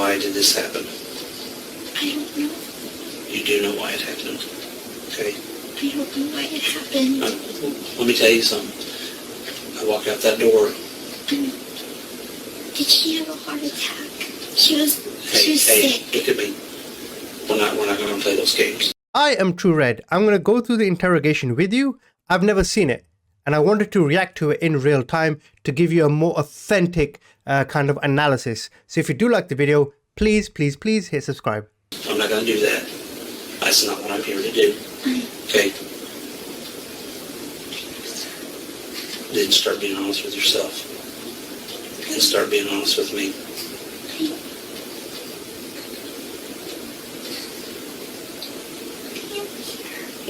why did this happen? I don't know. You do know why it happened. Okay? I don't know why it happened. Let me tell you something. I walk out that door. Did she have a heart attack? She was sick. Look at me. We're not going to play those games. I am True Red. I'm going to go through the interrogation with you. I've never seen it, and I wanted to react to it in real time to give you a more authentic kind of analysis. So if you do like the video, please hit subscribe. I'm not going to do that. That's not what I'm here to do. Okay? Then start being honest with yourself. And start being honest with me.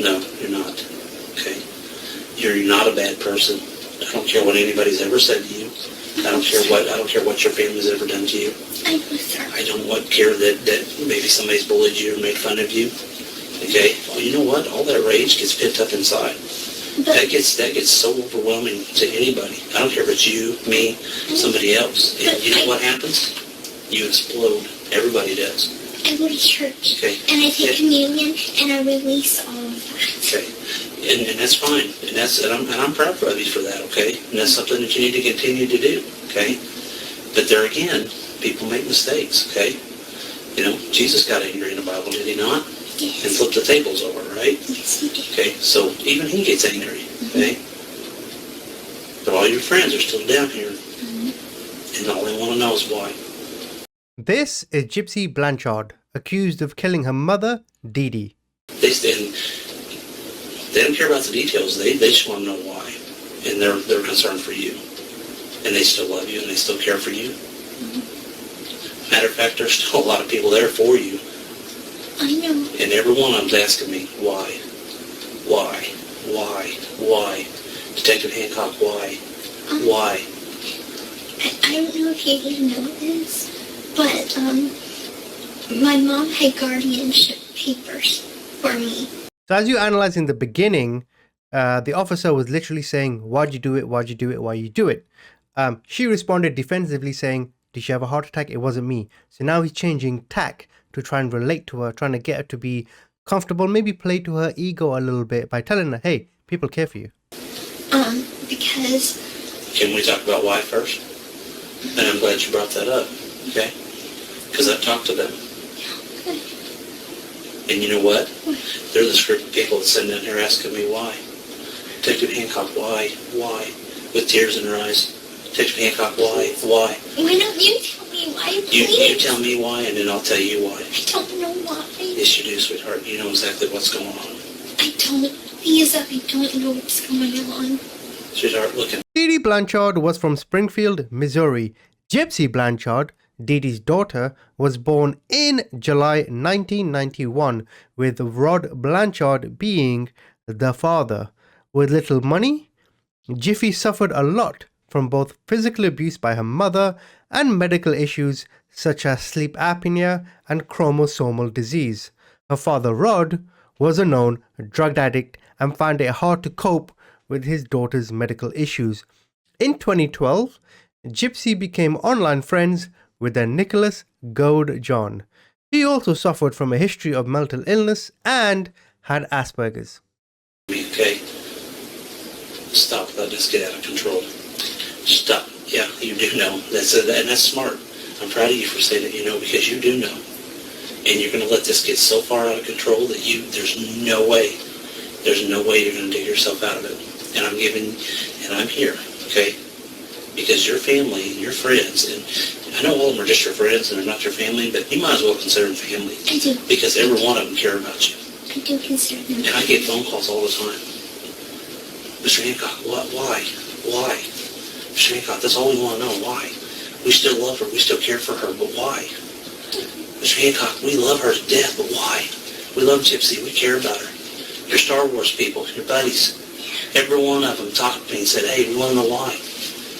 No, you're not. Okay? You're not a bad person. I don't care what anybody's ever said to you. I don't care what your family's ever done to you. I know, sir. I don't care that maybe somebody's bullied you or made fun of you. Okay? Well, you know what? All that rage gets pent up inside. That gets so overwhelming to anybody. I don't care if it's you, me, somebody else. And you know what happens? You explode. Everybody does. I go to church. Okay. And I take communion and I release all of that. Okay. And that's fine. And I'm proud of you for that, okay? And that's something that you need to continue to do, okay? But there again, people make mistakes, okay? You know, Jesus got angry in the Bible, did he not? Yes. And flipped the tables over, right? Yes, he did. Okay, so even he gets angry, okay? But all your friends are still down here, and all they want to know is why. This is Gypsy Blanchard, accused of killing her mother, Dee Dee. They don't care about the details. They just want to know why, and they're concerned for you, and they still love you, and they still care for you. Matter of fact, there's still a lot of people there for you. I know. And every one of them's asking me, why? Detective Hancock, why? Why? I don't know if you even know this, but my mom had guardianship papers for me. So as you analyze in the beginning, the officer was literally saying, why'd you do it? Why'd you do it? Why you do it? She responded defensively saying, did she have a heart attack? It wasn't me. So now he's changing tack to try and relate to her, trying to get her to be comfortable, maybe play to her ego a little bit by telling her, hey, people care for you. Because... Can we talk about why first? And I'm glad you brought that up, okay? Because I've talked to them. Okay. And you know what? They're this group of people that sitting down here asking me why. Detective Hancock, why? With tears in their eyes. Detective Hancock, why? Why don't you tell me why, please? You tell me why, and then I'll tell you why. I don't know why. Yes, you do, sweetheart. You know exactly what's going on. I don't. Because I don't know what's going on. Sweetheart, look at Dee Dee Blanchard was from Springfield, Missouri. Gypsy Blanchard, Dee Dee's daughter, was born in July 1991, with Rod Blanchard being the father. With little money, Jiffy suffered a lot from both physical abuse by her mother and medical issues such as sleep apnea and chromosomal disease. Her father, Rod, was a known drug addict and found it hard to cope with his daughter's medical issues. In 2012, Gypsy became online friends with a Nicolas Godejohn. He also suffered from a history of mental illness and had Asperger's. me, okay? Stop letting this get out of control. Stop. Yeah, you do know. And that's smart. I'm proud of you for saying that you know, because you do know. And you're going to let this get so far out of control that there's no way you're going to dig yourself out of it. And I'm here, okay? Because your family and your friends, and I know all of them are just your friends and they're not your family, but you might as well consider them family. I do. Because every one of them care about you. I do consider them. And I get phone calls all the time. Mr. Hancock, why? Mr. Hancock, that's all we want to know. Why? We still love her. We still care for her, but why? Mr. Hancock, we love her to death, but why? We love Gypsy. We care about her. Your Star Wars people, your buddies, every one of them talked to me and said, hey, we want to know why.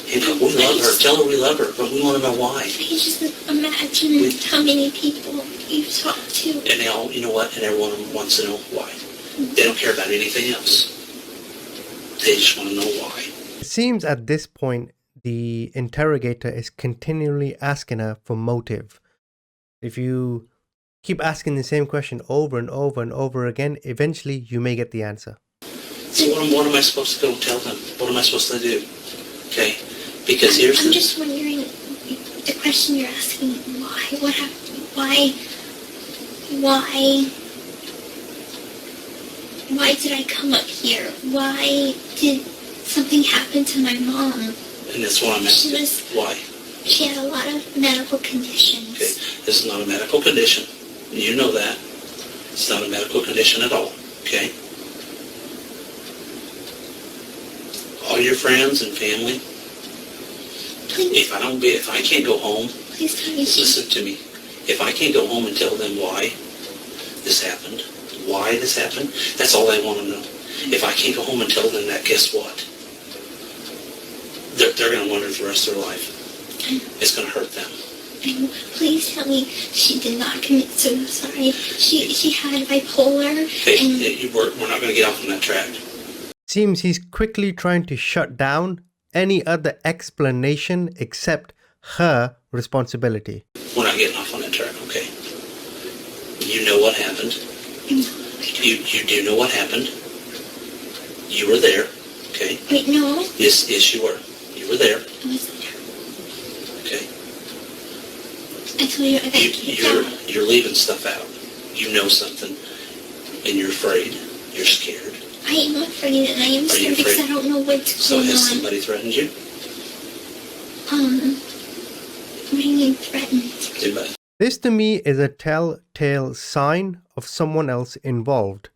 Hancock, we love her. Tell her we love her, but we want to know why. I just imagine how many people you've talked to. And they all, you know what? And every one of them wants to know why. They don't care about anything else. They just want to know why. It seems at this point the interrogator is continually asking her for motive. If you keep asking the same question over and over and over again, eventually you may get the answer. So what am I supposed to go tell them? What am I supposed to do? Okay? Because I'm just wondering, the question you're asking, why? What happened? Why did I come up here? Why did something happen to my mom? And that's what I'm asking. Why? She had a lot of medical conditions. Okay, this is not a medical condition. You know that. It's not a medical condition at all. Okay? All your friends and family. Please. If I can't go home, Please tell me. listen to me. If I can't go home and tell them why this happened, that's all I want to know. If I can't go home and tell them that, guess what? They're going to wonder the rest of their life. It's going to hurt them. And please tell me she did not commit suicide. She had bipolar. Hey, we're not going to get off on that track. Seems he's quickly trying to shut down any other explanation except her responsibility. We're not getting off on that track, okay? You know what happened. You do know what happened. You were there, okay? Wait, no. Yes, you were. You were there. I wasn't there. Okay. I told you I got kicked out. You're leaving stuff out. You know something, and you're afraid. You're scared. I am afraid, and I am scared because I don't know what's So going has on. somebody threatened you? What do you mean threatened? Too bad. This to me is a telltale sign of someone else involved.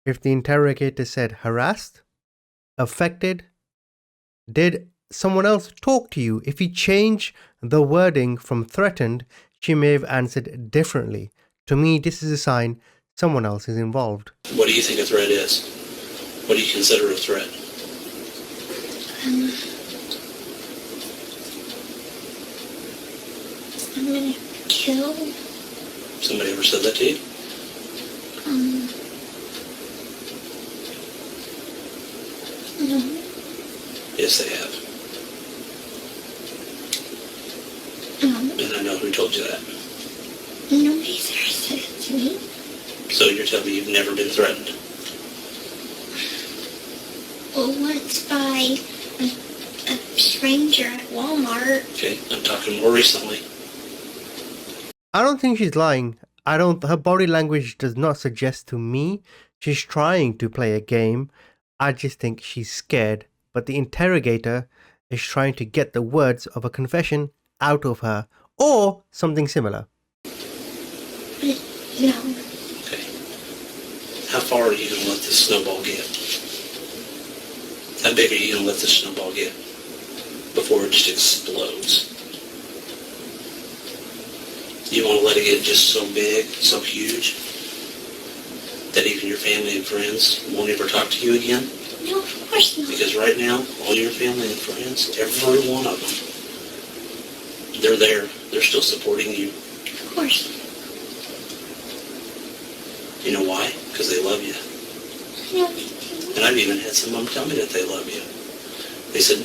If the interrogator said harassed, affected, did someone else talk to you? If he changed the wording from threatened, she may have answered differently. To me, this is a sign someone else is involved. What do you think a threat is? What do you consider a threat? I'm gonna kill. Somebody ever said that to you? No. Yes, they have. And I know who told you that. Nobody's ever said it to me. So you're telling me you've never been threatened? Well, once by a stranger at Walmart. Okay, I'm talking more recently. I don't think she's lying. Her body language does not suggest to me she's trying to play a game. I just think she's scared. But the interrogator is trying to get the words of a confession out of her, or something similar. No. Okay. How far are you going to let this snowball get? How big are you going to let this snowball get before it just explodes? You want to let it get just so big, so huge, that even your family and friends won't ever talk to you again? No, of course not. Because right now, all your family and friends, every one of them, they're there. They're still supporting you. Of course. You know why? Because they love you. I know they do. And I've even had some of them tell me that they love you. They said,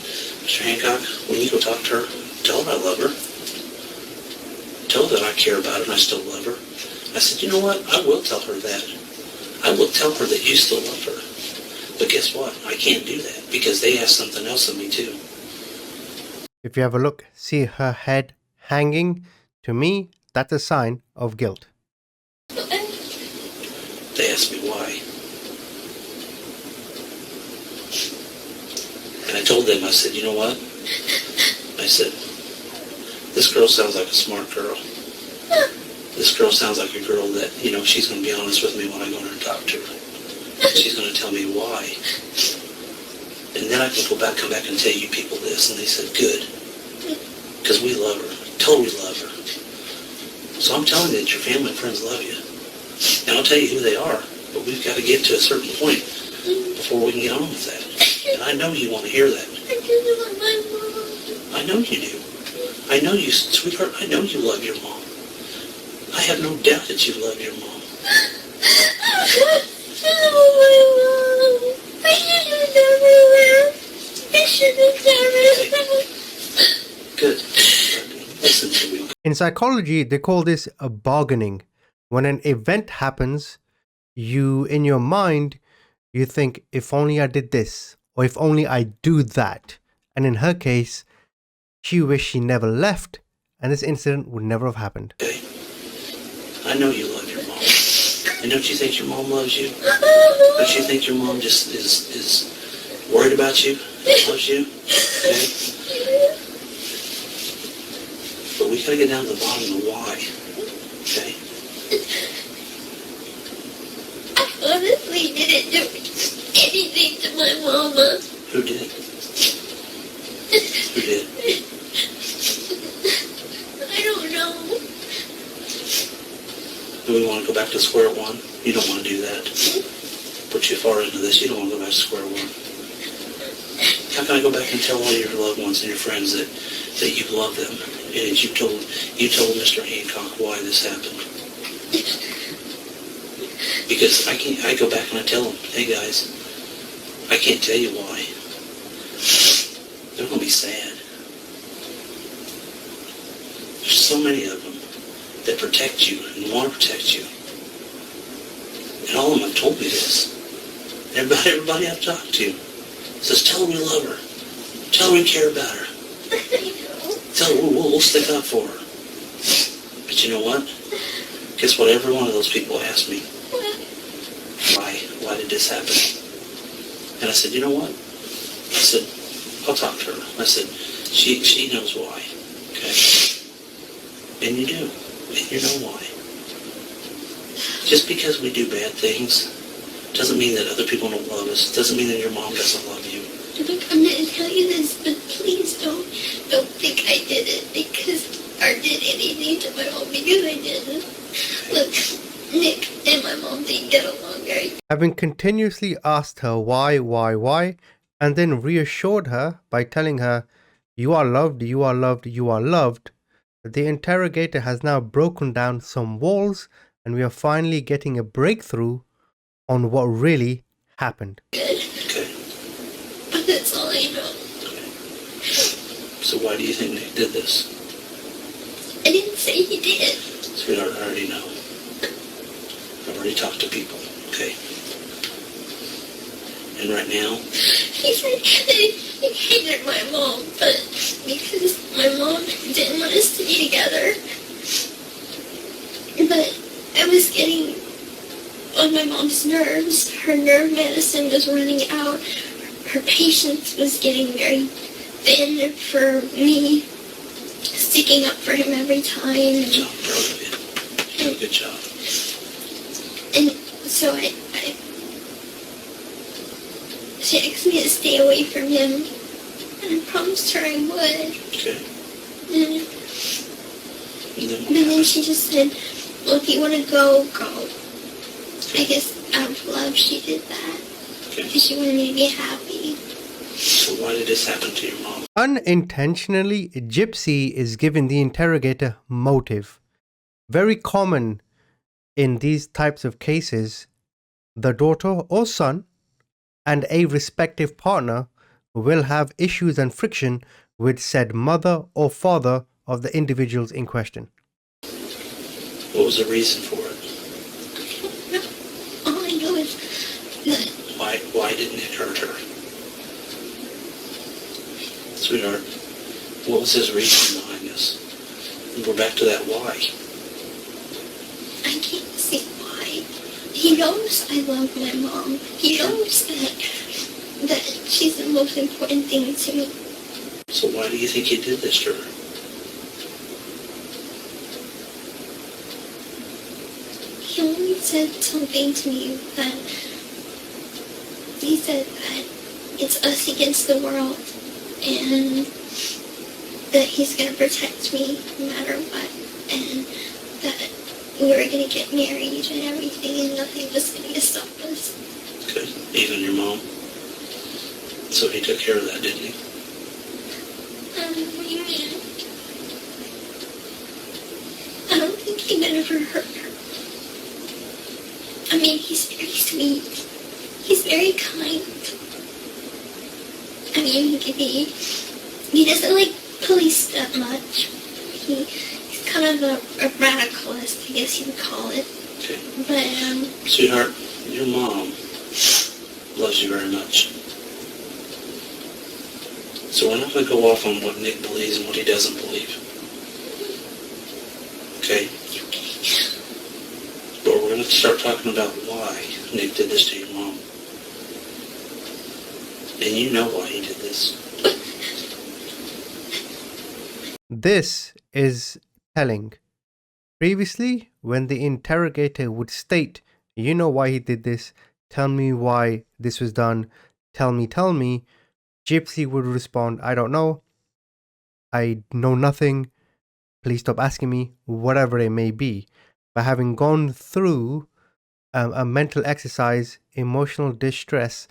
Mr. Hancock, when you go talk to her, tell her I love her. Tell her that I care about her and I still love her. I said, you know what? I will tell her that. I will tell her that you still love her. But guess what? I can't do that because they have something else of me too. If you have a look, see her head hanging. To me, that's a sign of guilt. They asked me why. And I told them, I said, you know what? I said, this girl sounds like a smart girl. This girl sounds like a girl that, she's going to be honest with me when I go in and talk to her. She's going to tell me why. And then I can come back and tell you people this. And they said, good. Because we love her. Totally love her. So I'm telling you that your family and friends love you. And I'll tell you who they are. But we've got to get to a certain point before we can get on with that. And I know you want to hear that. I do love my mom. I know you do. I know you, sweetheart. I know you love your mom. I have no doubt that you love your mom. I should have never. Good. Listen to me. In psychology, they call this a bargaining. When an event happens, in your mind, you think, if only I did this, or if only I do that. And in her case, she wished she never left, and this incident would never have happened. Okay. I know you love your mom. And don't you think your mom loves you? Don't you think your mom just is worried about you? Loves you? Okay? But we gotta get down to the bottom of the why. Okay? I honestly didn't do anything to my mama. Who did? Who did? I don't know. Do we want to go back to square one? You don't want to do that. Put you far into this, you don't want to go back to square one. How can I go back and tell all your loved ones and your friends that you love them? And you told Mr. Hancock why this happened. Because I go back and I tell them, hey guys, I can't tell you why. They're going to be sad. There's so many of them that protect you and want to protect you. And all of them have told me this. Everybody I've talked to says, tell them you love her. Tell them you care about her. Tell her we'll stick up for her. But you know what? Guess what? Every one of those people asked me, why did this happen? And I said, you know what? I said, I'll talk to her. I said, she knows why. Okay? And you do. And you know why. Just because we do bad things doesn't mean that other people don't love us. Doesn't mean that your mom doesn't love you. Look, I'm going to tell you this, but please don't think I did it or did anything to my mom because I didn't. Look, Nick and my mom didn't get along very. Having continuously asked her why, and then reassured her by telling her, you are loved, you are loved, you are loved, the interrogator has now broken down some walls, and we are finally getting a breakthrough on what really happened. Good. Okay. But that's all I know. Okay. So why do you think Nick did this? I didn't say he did. Sweetheart, I already know. I've already talked to people. Okay. And right now, He said that he hated my mom, but because my mom didn't want us to be together. But I was getting on my mom's nerves. Her nerve medicine was running out. Her patience was getting very thin for me, sticking up for him every time. good job, proud of you. You did a good job. And so she asked me to stay away from him, and I promised her I would. Okay. And And then But then she just said, well, if you want to go, go. I guess out of love she did that. Okay. Because she wanted me to be happy. So why did this happen to your mom? Unintentionally, Gypsy is giving the interrogator motive. Very common in these types of cases, the daughter or son and a respective partner will have issues and friction with said mother or father of the individuals in question. What was the reason for it? No, all I know is that Why didn't it hurt her? Sweetheart, what was his reason behind this? And we're back to that why. I can't see why. He knows I love my mom. He knows that she's the most important thing to me. So why do you think he did this to her? He only said something to me that he said that it's us against the world and that he's going to protect me no matter what and that we were going to get married and everything and nothing was going to stop us. Good. Even your mom? So he took care of that, didn't he? What do you mean? I don't think he would ever hurt her. I mean, he's very sweet. He's very kind. I mean, he doesn't like police that much. He's kind of a radicalist, I guess you would call it. Okay. But, Sweetheart, your mom loves you very much. So we're not going to go off on what Nick believes and what he doesn't believe. Okay? But we're going to start talking about why Nick did this to your mom. And you know why he did this. This is telling. Previously, when the interrogator would state, you know why he did this, tell me why this was done, tell me, Gypsy would respond, I don't know, I know nothing, please stop asking me, whatever it may be. But having gone through a mental exercise, emotional distress,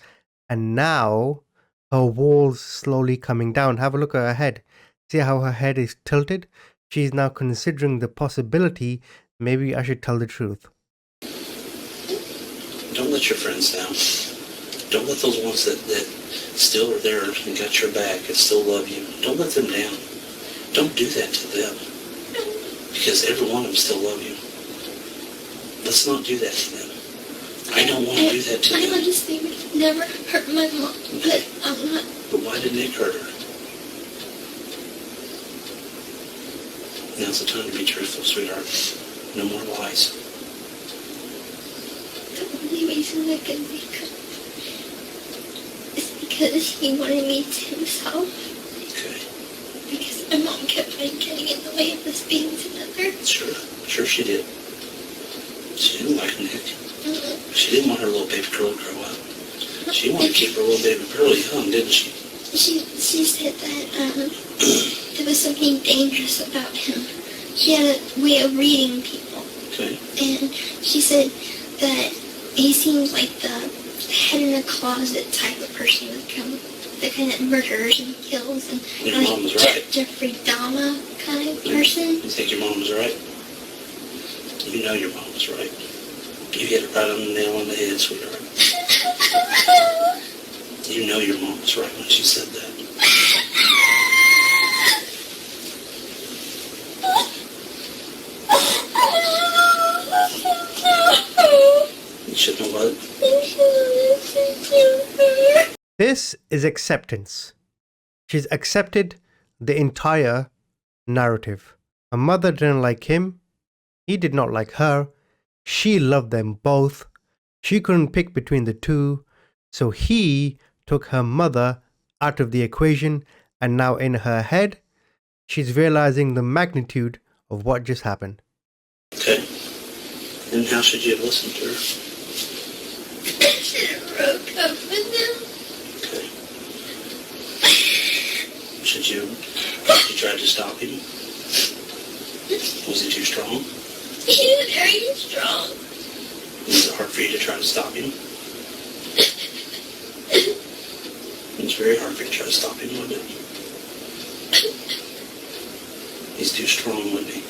and now her walls slowly coming down. Have a look at her head. See how her head is tilted? She's now considering the possibility, maybe I should tell the truth. Don't let your friends down. Don't let those ones that still are there and got your back and still love you, don't let them down. Don't do that to them. Because every one of them still love you. Let's not do that to them. I don't want to do that to them. I honestly would never hurt my mom, but I'm not. But why did Nick hurt her? Now's the time to be truthful, sweetheart. No more lies. The only reason I could make up is because he wanted me to himself. Okay. Because my mom kept on getting in the way of us being together. Sure she did. She didn't like Nick. She didn't want her little baby girl to grow up. She wanted to keep her little baby girl young, didn't she? She said that there was something dangerous about him. She had a way of reading people. Okay. And she said that he seemed like the head in a closet type of person, the kind that murders and kills, and your mom was right. Jeffrey Dahmer kind of person. You think your mom was right? You know your mom was right. You hit it right on the nail on the head, sweetheart. You know your mom was right when she said that. You should know what? This is acceptance. She's accepted the entire narrative. Her mother didn't like him. He did not like her. She loved them both. She couldn't pick between the two. So he took her mother out of the equation, and now in her head, she's realizing the magnitude of what just happened. Okay. And how should you have listened to her? I should have broke up with him. Okay. Should you try to stop him? Was he too strong? He was very strong. Was it hard for you to try to stop him? It's very hard for you to try to stop him, wasn't it? He's too strong, wasn't he?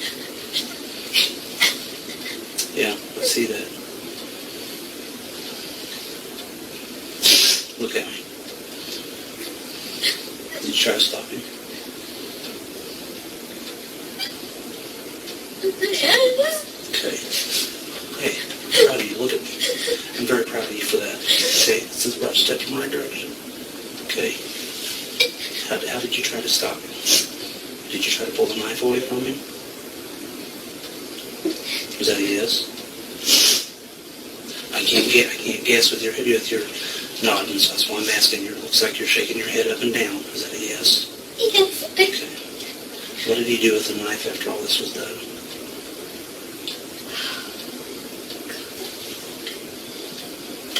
Yeah, I see that. Look at me. Did you try to stop him? Okay. Hey, I'm proud of you. Look at me. I'm very proud of you for that. Okay, this is a right step in my direction. Okay. How did you try to stop him? Did you try to pull the knife away from him? Was that a yes? I can't guess with your nodding, so that's why I'm asking you. It looks like you're shaking your head up and down. Is that a yes? Yes. Okay. What did he do with the knife after all this was done?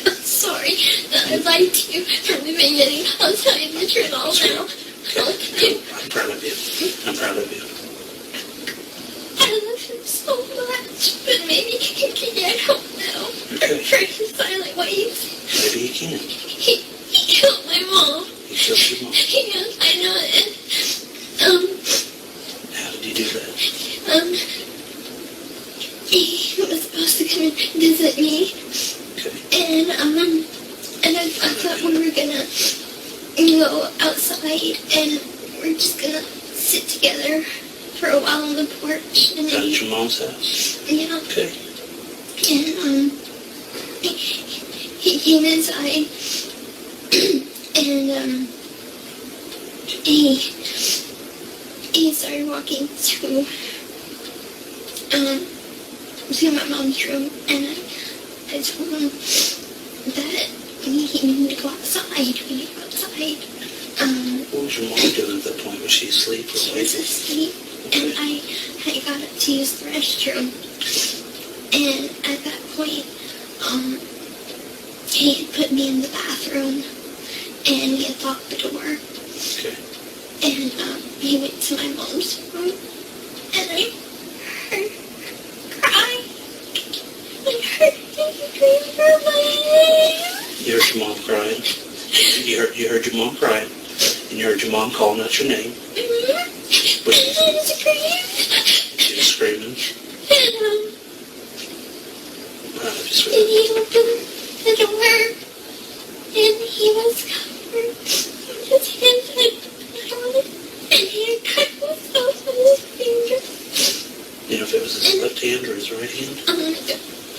I'm sorry that I lied to you from the beginning. I'll tell you the truth all now. Okay. I'm proud of you. I'm proud of you. I love him so much, but maybe he can, I don't know. Okay. I'm afraid of silent ways. Maybe he can. He killed my mom. He killed your mom. Yes, I know it. How did he do that? He was supposed to come and visit me. Okay. And I thought we were gonna go outside and we're just gonna sit together for a while on the porch, and Out then at your mom's house? yeah, Okay. and he came inside, and he started walking to my mom's room, and I told him that he needed to go outside. We need to go outside. What was your mom doing at that point? Was she asleep or She awake? was asleep, and I got up to use the restroom. And at that point, he had put me in the bathroom, and he had locked the door. Okay. And he went to my mom's room, and I heard her cry. I heard him scream for my name. You heard your mom crying? You heard your mom crying, and you heard your mom calling out your name. Mm-hmm. But And I screamed. she was screaming. And Just and he opened the door, and he was covered in his hands and blood, and he had cut himself on his finger. you know if it was his left hand or his right hand?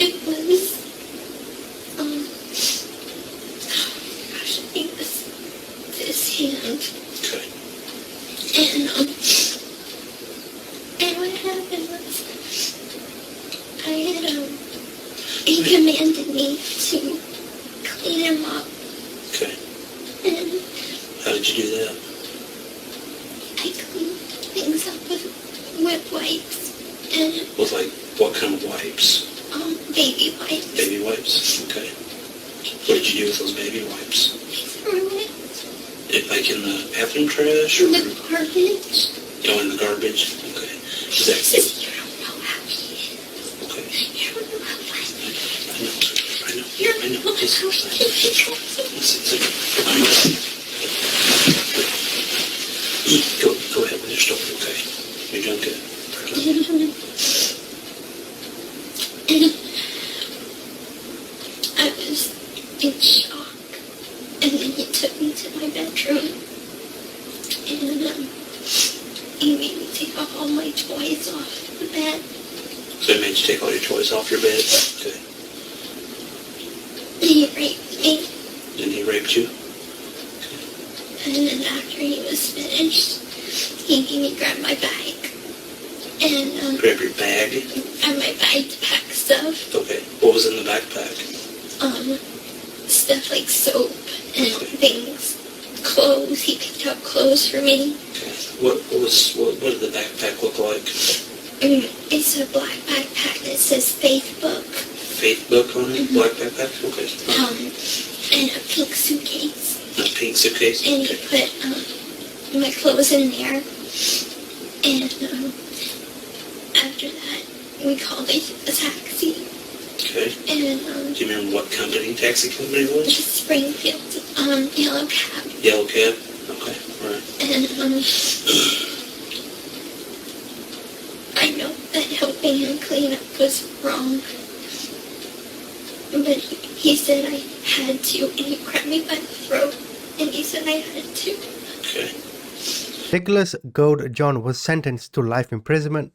It was, gosh, I think it was this hand. Okay. And what happened was, he commanded me to clean him up, Okay. and How did you do that? I cleaned things up with wipes, and, With like what kind of wipes? baby wipes. Baby wipes? Okay. What did you do with those baby wipes? I threw it Like in the bathroom trash or in the garbage. in the garbage? Okay. Is that Says, you don't know how he is. okay? You don't know how violent he is. I know. You don't know Just, how he is. Go ahead with your story, okay? You're doing good. And I was in shock, and then he took me to my bedroom, and he made me take off all my toys off the bed. So it made you take all your toys off your bed? Okay. And he raped me, Then he raped you? and then after he was finished, he made me grab my bag, and Grab your bag? grab my bag to pack stuff. Okay. What was in the backpack? Stuff like soap and things, clothes. He picked out clothes for me. Okay. What did the backpack look like? It's a black backpack that says Faith Book. Faith book on it? Black backpack? Okay. And a pink suitcase. A pink suitcase? And he Okay. put my clothes in there. And after that, we called a taxi. Okay. And Do you remember what taxi company it was? Springfield, yellow cab. Yellow cab? Okay. All right. And I know that helping him clean up was wrong. But he said I had to, and he grabbed me by the throat, and he said I had to. Okay. Nicolas Godejohn was sentenced to life imprisonment,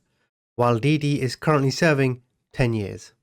while Dee Dee is currently serving 10 years.